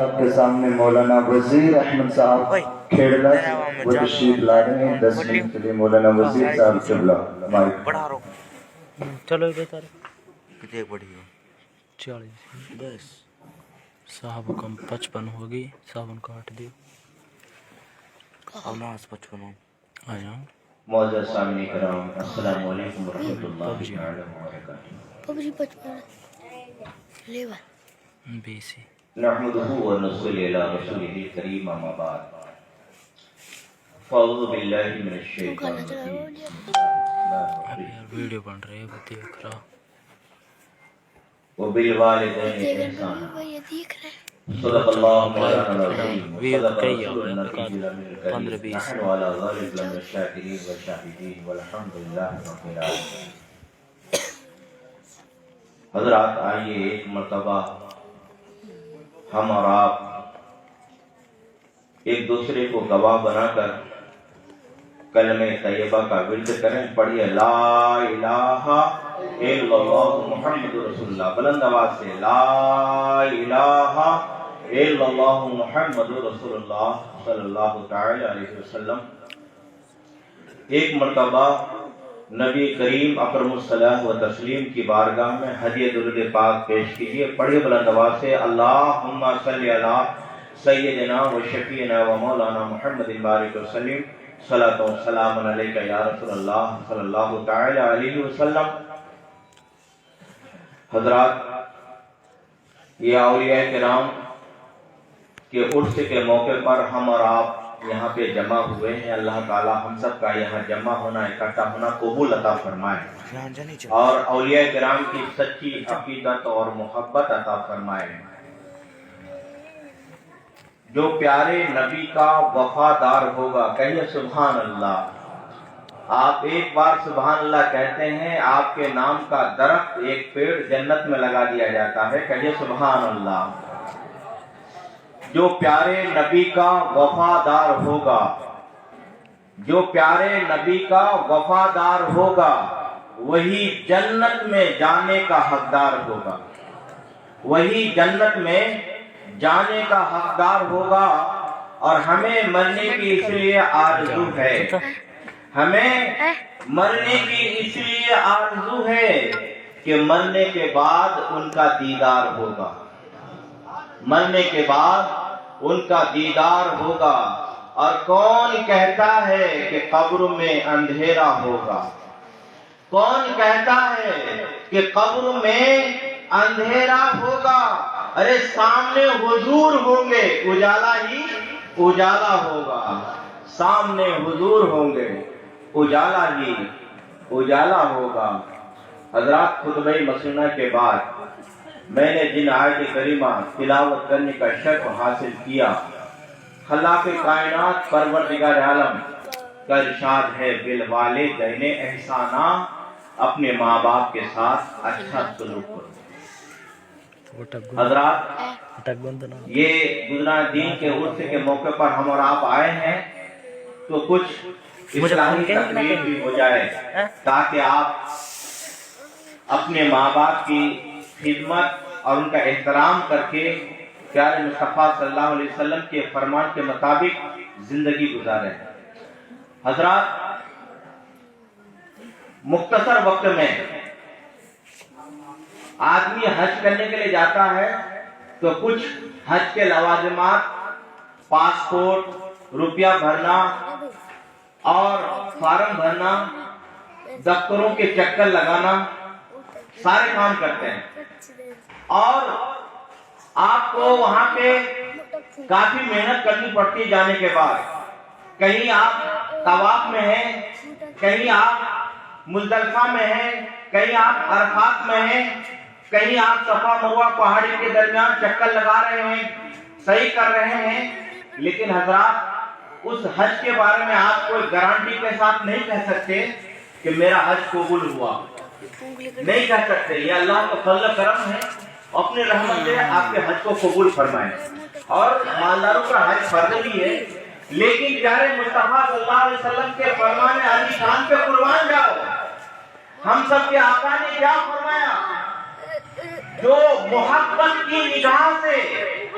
آپ کے سامنے مولانا وزیر احمد صاحب کھیڑلا سے وہ تشریف لا رہے ہیں 10 منٹ کے لیے مولانا وزیر صاحب قبلہ مائک بڑھا رو چلو ادھر تارے کتنے بڑھی ہو 40 10 صاحب کم 55 ہوگی صاحب کاٹ دیو اب ناس 55 آ جاؤ معزز سامعین کرام السلام علیکم ورحمۃ اللہ تعالی وبرکاتہ پبجی 55 لیول بیسی نحمده ونصلي على رسوله الكريم اما بعد فاعوذ بالله من الشیطان الرجیم اب یار ویڈیو بن رہے ہیں دیکھ رہا وبالوالدین احسانا صدق اللہ مولانا العظیم وصدق رسول النبی الکریم نحن وعلى ذلك من الشاکرین والشاہدین والحمد للہ رب العالمین۔ حضرات آئیے ایک مرتبہ ہم اور آپ ایک دوسرے کو گواہ بنا کر کلمہ طیبہ کا ورد کریں، پڑھیے لا الہ الا اللہ محمد رسول اللہ، بلند آواز سے لا الہ الا اللہ محمد رسول اللہ صلی اللہ تعالی علیہ وسلم۔ ایک مرتبہ نبی کریم اکرم الصلاۃ و تسلیم کی بارگاہ میں ہدیہ درود پاک پیش کیجیے، پڑھیے بلند آواز سے اللہم صلی علی سیدنا و شفیعنا و مولانا محمد بارک وسلم، صلاۃ و سلام علیک یا رسول اللہ صلی اللہ تعالی علیہ وسلم۔ حضرات، یہ اولیاء کرام کے عرس کے موقع پر ہم اور آپ یہاں پہ جمع ہوئے ہیں، اللہ تعالی ہم سب کا یہاں جمع ہونا، اکٹھا ہونا قبول عطا فرمائے اور اولیاء کرام کی سچی عقیدت اور محبت عطا فرمائے۔ جو پیارے نبی کا وفادار ہوگا، کہیے سبحان اللہ۔ آپ ایک بار سبحان اللہ کہتے ہیں، آپ کے نام کا درخت ایک پیڑ جنت میں لگا دیا جاتا ہے، کہیے سبحان اللہ۔ جو پیارے نبی کا وفادار ہوگا، جو پیارے نبی کا وفادار ہوگا وہی جنت میں جانے کا حقدار ہوگا، وہی جنت میں جانے کا حقدار ہوگا۔ اور ہمیں مرنے کی اس لیے آرزو ہے، ہمیں مرنے کی اس لیے آرزو ہے کہ مرنے کے بعد ان کا دیدار ہوگا، مرنے کے بعد ان کا دیدار ہوگا۔ اور کون کہتا ہے کہ قبر میں اندھیرا ہوگا؟ کون کہتا ہے کہ قبر میں اندھیرا ہوگا؟ ارے سامنے حضور ہوں گے، اجالا ہی اجالا ہوگا، سامنے حضور ہوں گے، اجالا ہی اجالا ہوگا۔ حضرات، خطبہ مسنونہ کے بعد میں نے جن آیت کریمہ تلاوت کرنے کا شرف حاصل کیا، خلاق کائنات پروردگار عالم کا ارشاد ہے بالوالدین احسانا، اپنے ماں باپ کے ساتھ اچھا سلوک کرو۔ حضرات، یہ گزران دین کے عرس کے موقع پر ہم اور آپ آئے ہیں تو کچھ اصلاحی تقریر بھی ہو جائے تاکہ آپ اپنے ماں باپ کی خدمت اور ان کا احترام کر کے پیارے مصطفیٰ صلی اللہ علیہ وسلم کے فرمان کے مطابق زندگی گزاریں۔ حضرات، مختصر وقت میں آدمی حج کرنے کے لیے جاتا ہے تو کچھ حج کے لوازمات، پاسپورٹ، روپیہ بھرنا اور فارم بھرنا، دفتروں کے چکر لگانا، سارے کام کرتے ہیں۔ اور آپ کو وہاں پہ کافی محنت کرنی پڑتی ہے جانے کے بعد۔ کہیں آپ طواف میں ہیں، کہیں آپ مزدلفہ میں ہیں، کہیں آپ عرفات میں ہیں، کہیں آپ صفا مروہ پہاڑی کے درمیان چکر لگا رہے ہیں، صحیح کر رہے ہیں۔ لیکن حضرات، اس حج کے بارے میں آپ کوئی گارنٹی کے ساتھ نہیں کہہ سکتے کہ میرا حج قبول ہوا، نہیں کہہ سکتے۔ یہ اللہ کا فضل و کرم ہے، اپنے رحمت سے آپ کے حج کو قبول فرمائے۔ اور مالداروں کا حج فرض بھی ہے، لیکن پیارے مصطفیٰ صلی اللہ علیہ وسلم کے فرمان علی شان پہ قربان جاؤ۔ ہم سب کے آقا نے کیا فرمایا؟ جو محبت کی نگاہ سے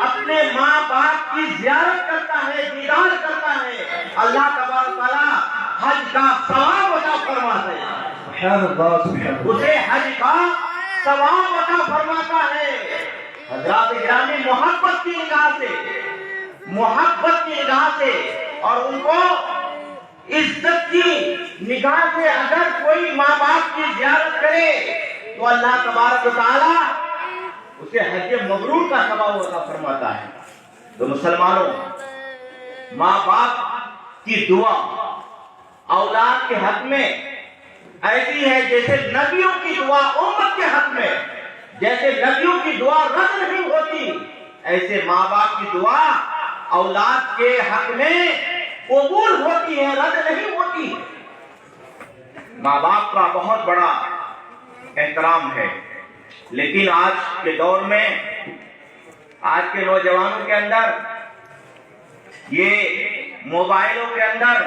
اپنے ماں باپ کی زیارت کرتا ہے، دیدار کرتا ہے، اللہ تبارک و تعالیٰ حج کا ثواب عطا فرماتا ہے، اسے حج کا ثواب عطا فرماتا ہے۔ حضرات گرامی، محبت کی نگاہ سے، محبت کی نگاہ سے اور ان کو عزت کی نگاہ سے اگر کوئی ماں باپ کی زیارت کرے تو اللہ تبارک و تعالیٰ اسے حج مبرور کا ثواب عطا فرماتا ہے۔ تو مسلمانوں، ماں باپ کی دعا اولاد کے حق میں ایسی ہے جیسے نبیوں کی دعا امت کے حق میں، جیسے نبیوں کی دعا رد نہیں ہوتی، ایسے ماں باپ کی دعا اولاد کے حق میں قبول ہوتی ہے، رد نہیں ہوتی۔ ماں باپ کا بہت بڑا احترام ہے، لیکن آج کے دور میں، آج کے نوجوانوں کے اندر یہ موبائلوں کے اندر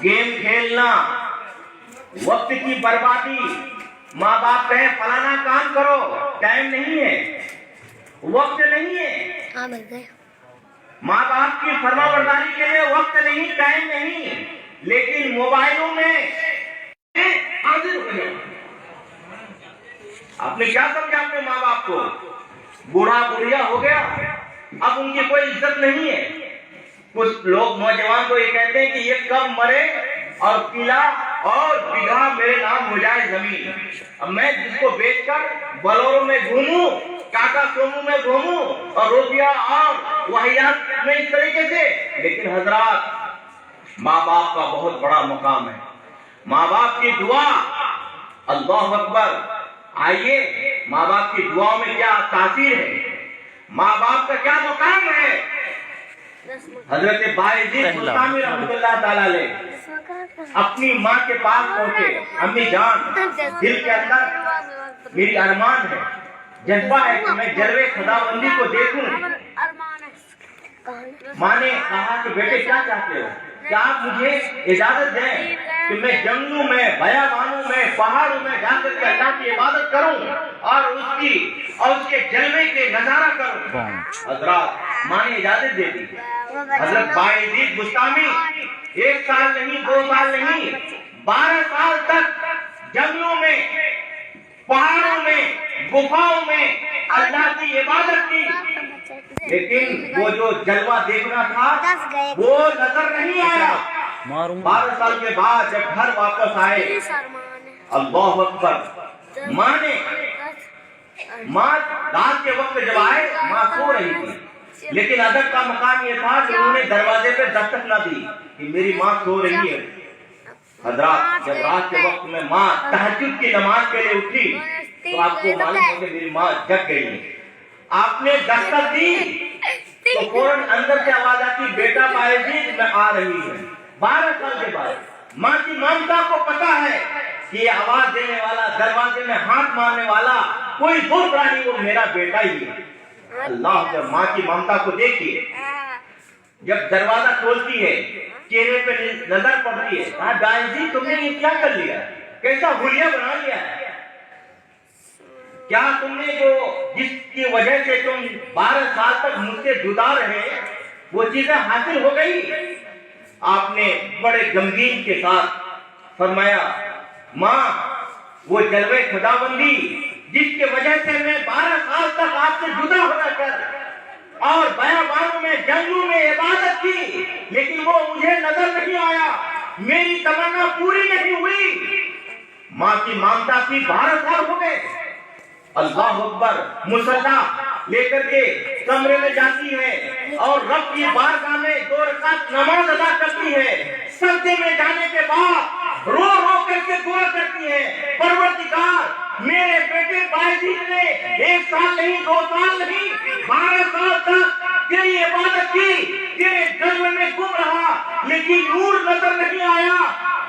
گیم کھیلنا، وقت کی بربادی، ماں باپ کہیں فلانا کام کرو، ٹائم نہیں ہے، وقت نہیں ہے، ماں باپ کی فرما برداری کے لیے وقت نہیں، ٹائم نہیں، لیکن موبائلوں میں حاضر ہو گئے۔ آپ نے کیا سمجھا اپنے ماں باپ کو؟ بوڑھا بڑھیا ہو گیا، اب ان کی کوئی عزت نہیں ہے۔ کچھ لوگ نوجوان کو یہ کہتے ہیں کہ یہ کب مرے اور قلعہ اور بیگھا میرے نام ہو جائے زمین، اب میں جس کو بیچ کر بلورو میں گھوموں، ٹاٹا سومو میں گھوموں اور روپیہ اور وحیات میں اس طریقے سے۔ لیکن حضرات، ماں باپ کا بہت بڑا مقام ہے، ماں باپ کی دعا، اللہ اکبر۔ آئیے، ماں باپ کی دعاؤں میں کیا تاثیر ہے، ماں باپ کا کیا مقام ہے۔ حضرت باعزید بستامی رحمۃ اللہ تعالیٰ علیہ اپنی ماں کے پاس پہنچے، امی جان، دل کے اندر میری ارمان ہے، جذبہ ہے کہ میں جلوے خداوندی کو دیکھوں۔ ماں نے کہا کہ بیٹے کیا چاہتے ہو؟ کیا آپ مجھے اجازت دیں کہ میں جنگلوں میں، بیابانوں میں، پہاڑوں میں جا کر کے اللہ کی عبادت کروں اور اس کے جلوے کے نظارہ کروں؟ حضرات، ماں نے اجازت دے دی۔ حضرت باعزید بستامی 1 سال نہیں، 2 سال نہیں، 12 سال تک جنگلوں میں، پہاڑوں میں، گفاؤں میں اللہ کی عبادت کی، لیکن وہ جو جلوہ دیکھنا تھا وہ نظر نہیں آیا۔ 12 سال کے بعد جب گھر واپس آئے، اللہ اکبر، ماں رات کے وقت جب آئے، ماں سو رہی تھی، لیکن ادب کا مقام یہ تھا کہ انہوں نے دروازے پہ دستک نہ دی کہ میری ماں سو رہی ہے۔ حضرات، جب رات کے وقت میں ماں تہجد کی نماز کے لیے اٹھی تو آپ کو معلوم ہو کہ میری ماں جگ گئی ہے۔ آپ نے دستک دی تو فوراً اندر سے آواز آتی، بیٹا باعزید میں آ رہی ہے۔ 12 سال کے بعد ماں کی ممتا کو پتا ہے کہ یہ آواز دینے والا، دروازے میں ہاتھ مارنے والا کوئی دوسرا نہیں، وہ میرا بیٹا ہی ہے۔ اللہ کے ماں کی ممتا کو دیکھیے، جب دروازہ کھولتی ہے، چہرے پہ نظر پڑتی ہے، کہا باعزید تم نے یہ کیا کر لیا، کیسا حلیہ بنا لیا ہے؟ کیا تم نے جس کی وجہ سے تم 12 سال تک مجھ سے جدا رہے وہ چیزیں حاصل ہو گئی؟ آپ نے بڑے غمگین کے ساتھ فرمایا، ماں وہ جلوے خداوندی جس کی وجہ سے میں 12 سال تک آپ سے جدا ہونا کر اور بیابانوں میں، جنگلوں میں عبادت کی، لیکن وہ مجھے نظر نہیں آیا، میری تمنا پوری نہیں ہوئی۔ ماں کی ممتا کی 12 سال ہو گئے۔ اللہ اکبر، مصلی لے کر کے کمرے میں جاتی ہے اور رب کی بارگاہ میں 2 رکعت نماز ادا کرتی ہے۔ سجدے میں جانے کے بعد رو رو کر کے دعا کرتی ہے، پروردگار میرے بیٹے باعزید نے 1 سال نہیں، 2 سال نہیں، 12 سال تک تیری عبادت کی، تیرے جلوے میں گم رہا، لیکن نور نظر نہیں آیا۔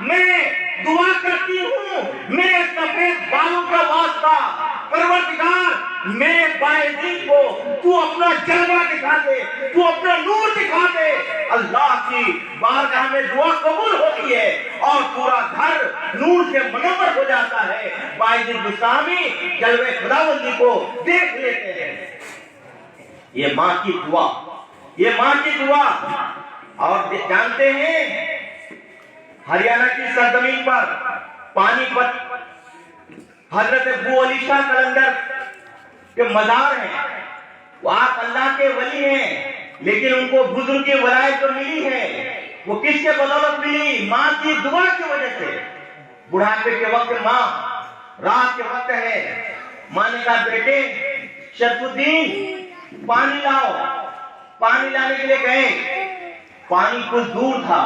میں دعا کرتی ہوں میرے سفید بالوں کا واسطہ، پروردگار میرے باعزید کو تو اپنا جلوہ دکھا دے، تو اپنا نور دکھا دے۔ اللہ کی بارگاہ میں دعا قبول ہوتی ہے اور پورا گھر نور سے منور ہو جاتا ہے۔ باعزید بستامی جلوے خداوندی کو دیکھ لیتے ہیں۔ یہ ماں کی دعا، یہ ماں کی دعا۔ اور جانتے ہیں ہریانہ کی سرزمین پر پانی پت حضرت ابو علی شاہ قلندر کے مزار ہیں، وہ آپ اللہ کے ولی ہیں، لیکن ان کو بزرگ کی ولایت تو ملی ہے، وہ کس کے بدولت ملی؟ ماں کی دعا کی وجہ سے۔ بڑھاپے کے وقت ماں، رات کے وقت ہے، ماں نے کہا بیٹے شرف الدین پانی لاؤ۔ پانی لانے کے لیے گئے، پانی کچھ دور تھا،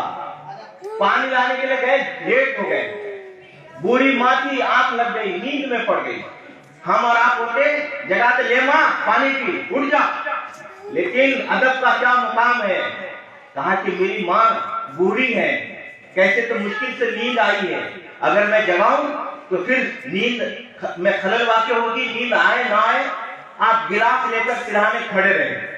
پانی لانے کے لیے گئے، لیٹ ہو گئے۔ بوڑھی ماں کی آنکھ لگ گئی، نیند میں پڑ گئی۔ ہم اور آپ ہوتے جگاتے لے ماں پانی پی، اٹھ جا۔ لیکن ادب کا کیا مقام ہے، کہا کہ میری ماں بوڑھی ہے، کیسے تو مشکل سے نیند آئی ہے، اگر میں جگاؤں تو پھر نیند میں خلل واقع ہوگی، نیند آئے نہ آئے۔ آپ گلاس لے کر سرہانے کھڑے رہے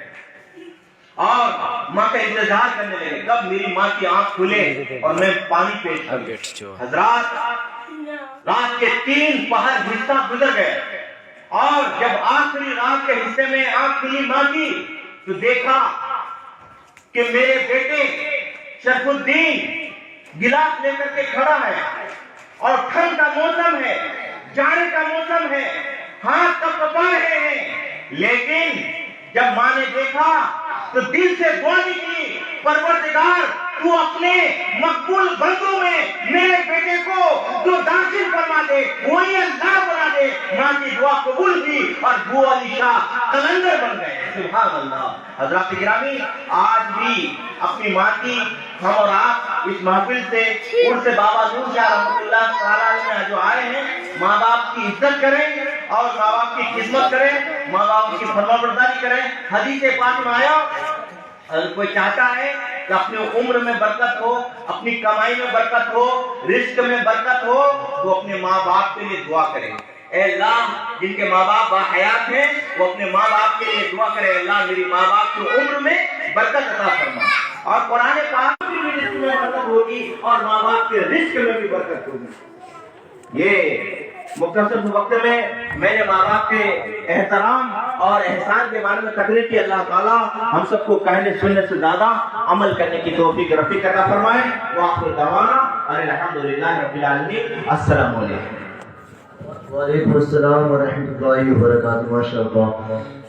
اور ماں کا انتظار کرنے لگے کب میری ماں کی آنکھ کھلے اور میں پانی پیش کروں۔ حضرات رات کے 3 پہر حصہ گزر گئے اور جب آخری رات کے حصے میں آنکھ کھلی ماں کی تو دیکھا کہ میرے بیٹے شرف الدین گلاس لے کر کے کھڑا ہے اور ٹھنڈ کا موسم ہے، جانے کا موسم ہے، ہاتھ کپ کپا رہے ہیں، لیکن جب ماں نے دیکھا تو دل سے دعا نکلی، پروردگار تو اپنے مقبول بندوں میں میرے بیٹے کو جو داخل فرما دے وہی اللہ بنا دے۔ ماں کی دعا قبول کی اور ابو علی شاہ قلندر بن گئے۔ سبحان اللہ۔ حضرات گرامی، آج بھی اپنی ماں کی ہم اور آپ اس محفل سے عرس بابا نور شاہ رحمۃ اللہ تعالیٰ میں جو آئے ہیں، ماں باپ کی عزت کریں اور ماں باپ کی خدمت کریں، ماں باپ کی فرما برداری کریں۔ حدیث پاک میں آیا اگر کوئی چاہتا ہے کہ اپنی عمر میں برکت ہو، اپنی کمائی میں برکت ہو، رزق میں برکت ہو، تو اپنے ماں باپ کے لیے دعا کرے۔ اے اللہ جن کے ماں باپ باحیات ہیں وہ اپنے ماں باپ کے لیے دعا کرے، اللہ میری ماں باپ کی عمر میں برکت عطا فرما۔ اور قرآن پاک میں بھی رزق میں برکت ہوگی اور ماں باپ کے رزق میں بھی برکت ہوگی۔ یہ مختصر وقت میں نے ماں باپ کے احترام اور احسان کے بارے میں تقریر کی۔ اللہ تعالیٰ ہم سب کو کہنے سننے سے زیادہ عمل کرنے کی توفیق رفیق عطا فرمائے۔ وآخر دعوانا ان الحمدللہ رب العالمین۔ السلام علیکم۔ وعلیکم السلام ورحمۃ اللہ وبرکاتہ۔ ماشاء اللہ۔